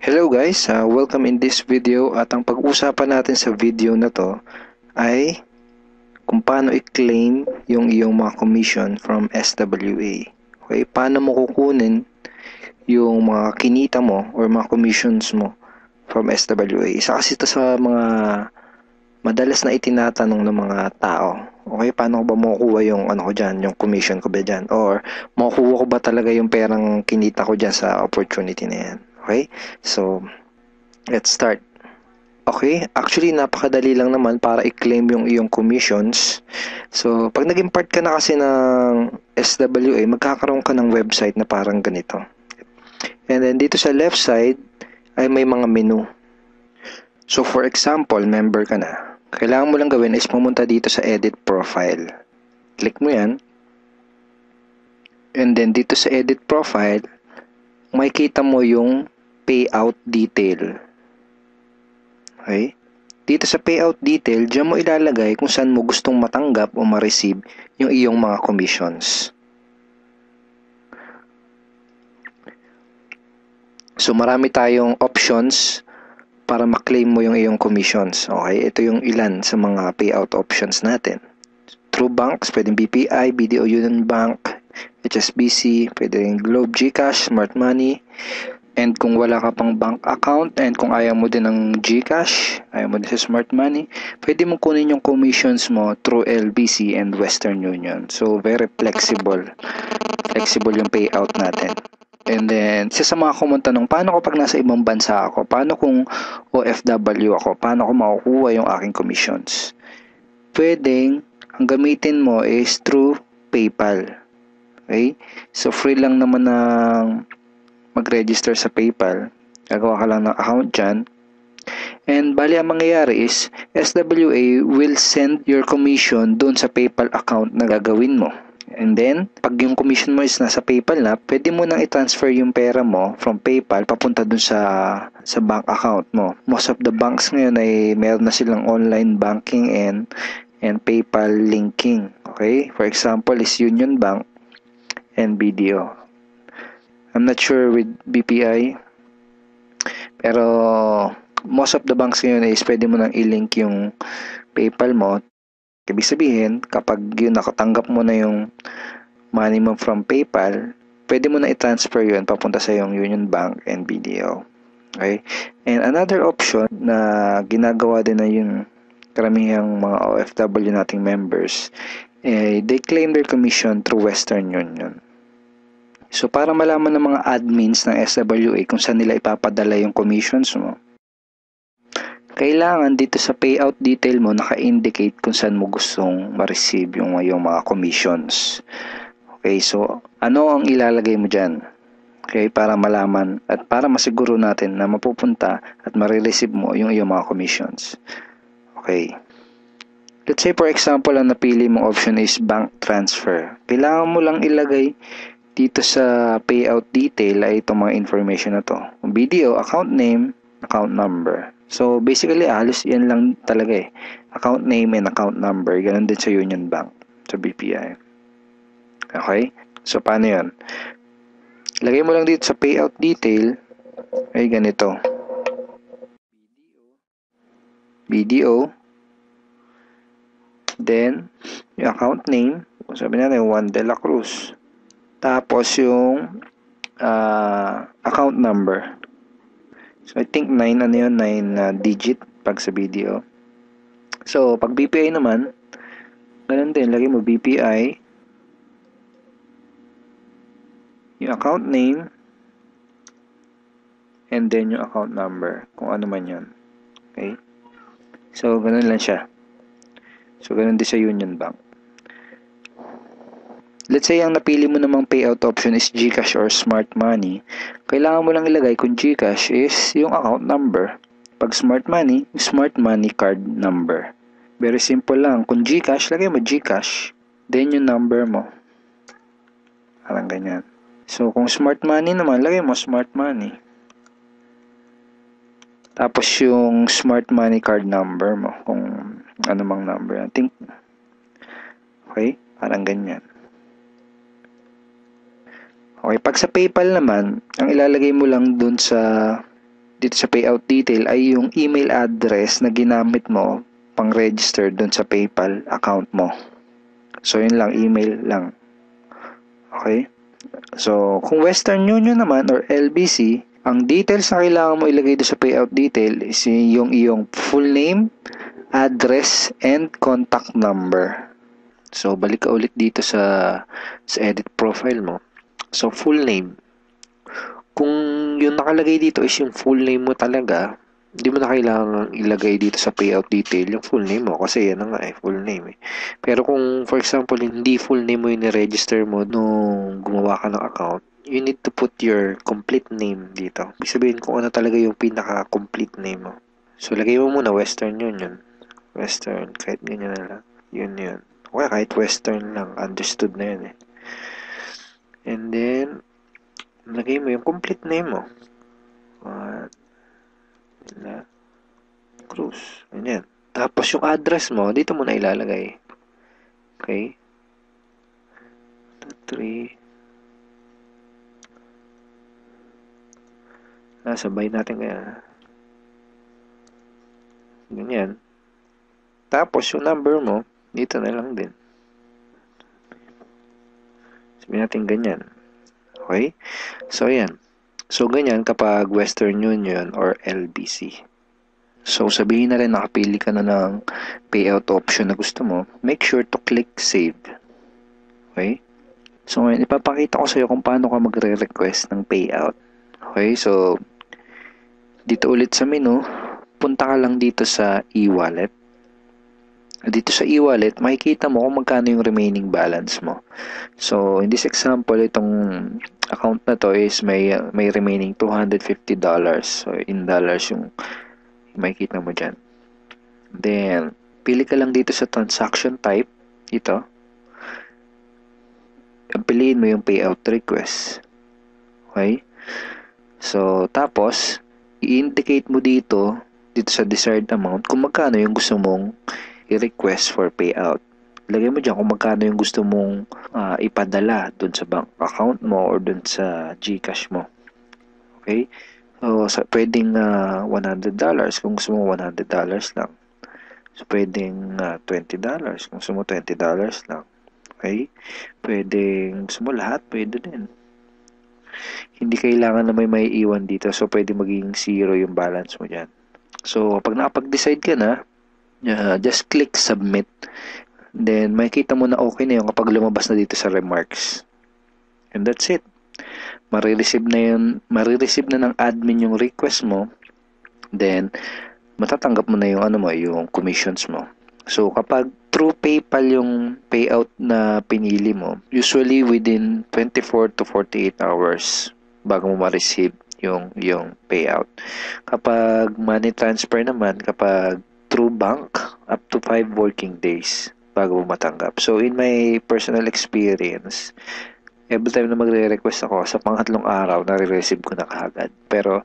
Hello guys, welcome in this video at ang pag-uusapan natin sa video na to ay kung paano i-claim yung iyong mga commission from SWA. Okay, paano mo kukunin yung mga kinita mo or mga commissions mo from SWA. Isa kasi ito sa mga madalas na itinatanong ng mga tao. Okay, paano ko ba makukuha yung yung commission ko ba dyan? Or makukuha ko ba talaga yung perang kinita ko dyan sa opportunity na yan? Okay, so let's start. Okay, actually napakadali lang naman para i-claim yung iyong commissions. So, pag naging part ka na kasi ng SWA, magkakaroon ka ng website na parang ganito. And then dito sa left side ay may mga menu. So, for example, member ka na. Kailangan mo lang gawin is pumunta dito sa edit profile. Click mo yan. And then dito sa edit profile, makikita mo yung payout detail. Okay? Dito sa payout detail, diyan mo ilalagay kung saan mo gustong matanggap o ma-receive yung iyong mga commissions. So, marami tayong options para ma-claim mo yung iyong commissions. Okay? Ito yung ilan sa mga payout options natin. Through banks, pwedeng BPI, BDO Union Bank, HSBC, pwede rin Globe, GCash, Smart Money. And kung wala ka pang bank account and kung ayaw mo din ng GCash, ayaw mo din sa Smart Money, pwede mo kunin yung commissions mo through LBC and Western Union. So, very flexible. Flexible yung payout natin. And then, isa sa mga common tanong, paano ko pag nasa ibang bansa ako? Paano kung OFW ako? Paano ko makukuha yung aking commissions? Pwedeng, ang gamitin mo is through PayPal. Okay? So, free lang naman ng mag-register sa PayPal. Gagawa ka lang ng account dyan. And bali ang mangyayari is SWA will send your commission doon sa PayPal account na gagawin mo. And then, pag yung commission mo is nasa PayPal na, pwede mo nang i-transfer yung pera mo from PayPal papunta doon sa bank account mo. Most of the banks ngayon ay meron na silang online banking and PayPal linking. Okay? For example, is Union Bank and BDO. I'm not sure with BPI. Pero most of the banks ngayon is pwede mo nang i-link yung PayPal mo. Ibig sabihin, kapag yun nakatanggap mo na yung money mo from PayPal, pwede mo na i-transfer yun papunta sa yung Union Bank and BDO. Okay? And another option na ginagawa din na yung karamihang mga OFW nating members, they claim their commission through Western Union. So, para malaman ng mga admins ng SWA kung saan nila ipapadala yung commissions mo, kailangan dito sa payout detail mo naka-indicate kung saan mo gustong ma-receive yung mga commissions. Okay, so ano ang ilalagay mo dyan? Okay, para malaman at para masiguro natin na mapupunta at ma-receive mo yung iyong mga commissions. Okay. Let's say for example, ang napili mong option is bank transfer. Kailangan mo lang ilagay dito sa payout detail ay itong mga information na to. BDO, account name, account number. So, basically, halos yan lang talaga eh. Account name and account number. Ganun din sa Union Bank, sa BPI. Okay? So, paano yan? Lagay mo lang dito sa payout detail ay ganito. BDO. Then, yung account name, sabi natin, Juan de la Cruz. Tapos yung account number. So, I think 9 digit pag sa BDO. So, pag BPI naman, ganun din, lagay mo BPI, yung account name, and then yung account number, kung ano man yun. Okay? So, ganun lang siya. So, ganun din sa Union Bank. Let's say, ang napili mo namang payout option is GCash or Smart Money. Kailangan mo lang ilagay kung GCash is yung account number. Pag Smart Money, Smart Money card number. Very simple lang. Kung GCash, lagay mo GCash. Then yung number mo. Parang ganyan. So, kung Smart Money naman, lagay mo Smart Money. Tapos yung Smart Money card number mo. Kung ano mang number. I think, okay? Parang ganyan. Okay, pag sa PayPal naman, ang ilalagay mo lang dun sa dito sa payout detail ay yung email address na ginamit mo pang-register dun sa PayPal account mo. So, yun lang, email lang. Okay? So, kung Western Union naman or LBC, ang details na kailangan mo ilagay doon sa payout detail is yung iyong full name, address, and contact number. So, balik ka ulit dito sa edit profile mo. So, full name. Kung yung nakalagay dito is yung full name mo talaga, hindi mo na kailangan ilagay dito sa payout detail yung full name mo kasi yan na nga full name Pero kung for example hindi full name mo yung register mo nung gumawa ka ng account, you need to put your complete name dito. Ibig sabihin kung ano talaga yung pinaka-complete name mo. So lagay mo muna Western Union. Western, kahit ganyan na lang. Yun. Okay, kahit Western lang, understood na yun And then, lagay mo yung complete name mo. Cruz. Ganyan. Tapos yung address mo, dito mo na ilalagay. Okay? 2, 3. Sabay natin kaya. Ganyan. Tapos yung number mo, dito na lang din. Sabihin natin ganyan. Okay? So, yan. So, ganyan kapag Western Union or LBC. So, sabihin na rin nakapili ka na ng payout option na gusto mo, make sure to click save. Okay? So, ngayon, ipapakita ko sa iyo kung paano ka magre-request ng payout. Okay? So, dito ulit sa menu, punta ka lang dito sa e-wallet. Dito sa e-wallet, makikita mo kung magkano yung remaining balance mo. So, in this example, itong account na to is may remaining $250. So, in dollars yung makikita mo dyan. Then, pili ka lang dito sa transaction type. Ito. Piliin mo yung payout request. Okay? So, tapos, i-indicate mo dito sa desired amount, kung magkano yung gusto mong i-request for payout. Lagay mo dyan kung magkano yung gusto mong ipadala dun sa bank account mo or dun sa GCash mo. Okay? So, pwedeng $100 kung gusto mo $100 lang. So, pwedeng $20 kung gusto mo $20 lang. Okay? Pwedeng gusto mo lahat, pwede din. Hindi kailangan na may iwan dito. So, pwede maging 0 yung balance mo dyan. So, pag nakapag-decide ka na, just click submit. Then, makikita mo na okay na yun kapag lumabas na dito sa remarks. And that's it. Marireceive na ng admin yung request mo. Then, matatanggap mo na yung yung commissions mo. So, kapag through PayPal yung payout na pinili mo, usually within 24 to 48 hours bago mo ma-receive yung payout. Kapag money transfer naman, kapag through bank, up to 5 working days bago mo matanggap. So, in my personal experience, every time na magre-request ako, sa pangatlong araw, nare-receive ko na kaagad. Pero,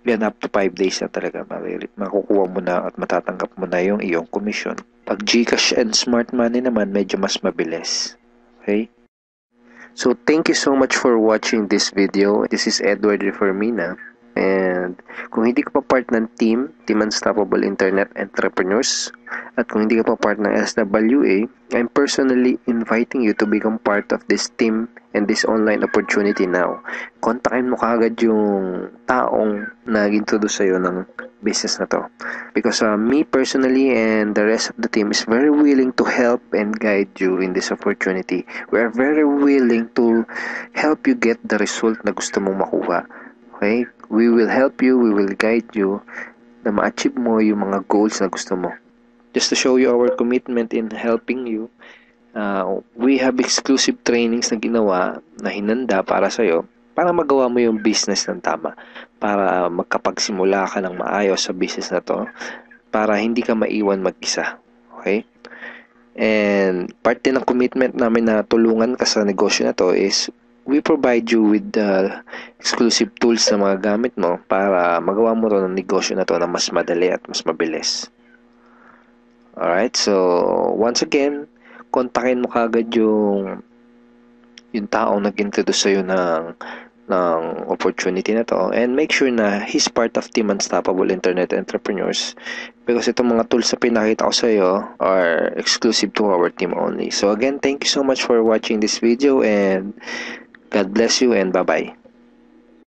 yan, up to 5 days na talaga makukuha mo na at matatanggap mo na yung iyong commission. Pag GCash and Smart Money naman, medyo mas mabilis. Okay? So, thank you so much for watching this video. This is Edward Reformina. And kung hindi ka pa part ng Team Unstoppable Internet Entrepreneurs, at kung hindi ka pa part ng SWA, I'm personally inviting you to become part of this team and this online opportunity now. Kontakin mo kaagad yung taong nag-introduce sa'yo ng business na to. Because me personally and the rest of the team is very willing to help and guide you in this opportunity. We are very willing to help you get the result na gusto mong makuha. Okay? We will help you, we will guide you na ma-achieve mo yung mga goals na gusto mo. Just to show you our commitment in helping you, we have exclusive trainings na ginawa, na hinanda para sa'yo, para magawa mo yung business ng tama, para magkapagsimula ka ng maayos sa business na to, para hindi ka maiwan mag-isa. Okay? And parte ng commitment namin na tulungan ka sa negosyo na to is we provide you with the exclusive tools na mga gamit mo para magawa mo to ng negosyo na to na mas madali at mas mabilis. Alright, so once again, kontakin mo kagad yung taong nag-introduce sa'yo ng ng opportunity na to, and make sure na he's part of Team Unstoppable Internet Entrepreneurs, because itong mga tools na pinakita ko sa iyo are exclusive to our team only. So again, thank you so much for watching this video, and God bless you, and bye-bye.